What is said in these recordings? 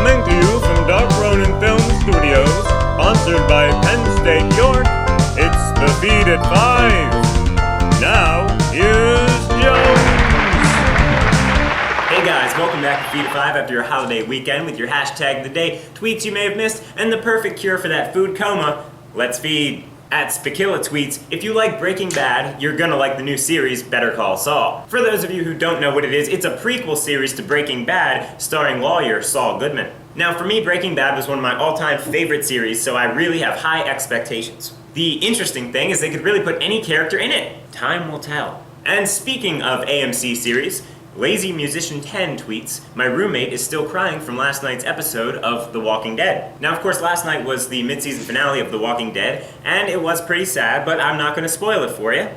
Coming to you from Dark Ronin Film Studios, sponsored by Penn State, York, it's The Feed at 5. Now, here's Jones. Hey guys, welcome back to Feed at 5 after your holiday weekend with your hashtag of the day, tweets you may have missed, and the perfect cure for that food coma. Let's feed. At Spakilla tweets, if you like Breaking Bad, you're gonna like the new series Better Call Saul. For those of you who don't know what it is, it's a prequel series to Breaking Bad starring lawyer Saul Goodman. Now for me, Breaking Bad was one of my all-time favorite series, so I really have high expectations. The interesting thing is they could really put any character in it. Time will tell. And speaking of AMC series, Lazy Musician 10 tweets, my roommate is still crying from last night's episode of The Walking Dead. Now, of course, last night was the mid-season finale of The Walking Dead, and it was pretty sad, but I'm not going to spoil it for you.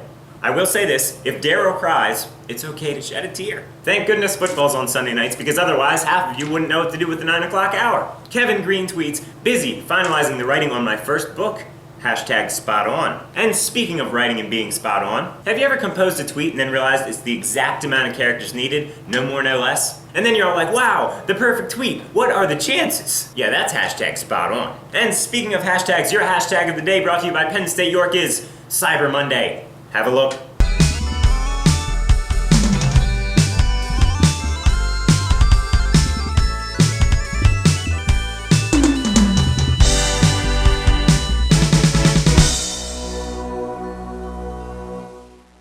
I will say this, if Daryl cries, it's okay to shed a tear. Thank goodness football's on Sunday nights, because otherwise half of you wouldn't know what to do with the 9 o'clock hour. Kevin Green tweets, busy finalizing the writing on my first book. Hashtag spot on. And speaking of writing and being spot on, have you ever composed a tweet and then realized it's the exact amount of characters needed, no more, no less? And then you're all like, wow, the perfect tweet, what are the chances? Yeah, that's hashtag spot on. And speaking of hashtags, your hashtag of the day brought to you by Penn State York is Cyber Monday. Have a look.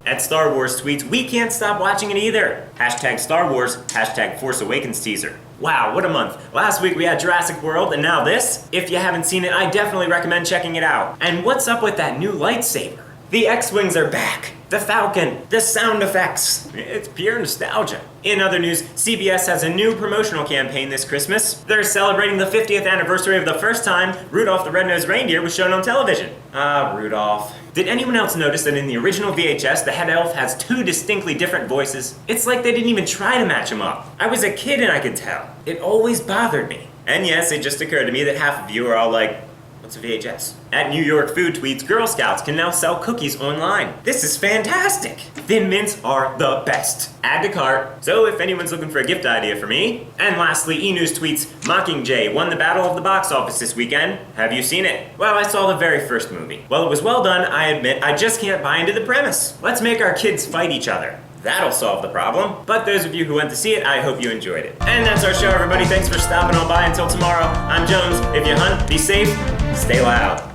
At Star Wars tweets, we can't stop watching it either. Hashtag Star Wars, hashtag Force Awakens teaser. Wow, what a month. Last week we had Jurassic World, and now this? If you haven't seen it, I definitely recommend checking it out. And what's up with that new lightsaber? The X-Wings are back. The Falcon, the sound effects. It's pure nostalgia. In other news, CBS has a new promotional campaign this Christmas. They're celebrating the 50th anniversary of the first time Rudolph the Red-Nosed Reindeer was shown on television. Ah, Rudolph. Did anyone else notice that in the original VHS, the head elf has 2 distinctly different voices? It's like they didn't even try to match them up. I was a kid and I could tell. It always bothered me. And yes, it just occurred to me that half of you are all like, what's a VHS? At New York Food tweets, Girl Scouts can now sell cookies online. This is fantastic. Thin Mints are the best. Add to cart, so if anyone's looking for a gift idea for me. And lastly, E-News tweets, Mockingjay won the battle of the box office this weekend. Have you seen it? Well, I saw the very first movie. Well, it was well done, I admit. I just can't buy into the premise. Let's make our kids fight each other. That'll solve the problem. But those of you who went to see it, I hope you enjoyed it. And that's our show, everybody. Thanks for stopping on by. Until tomorrow, I'm Jones. If you hunt, be safe, stay loud.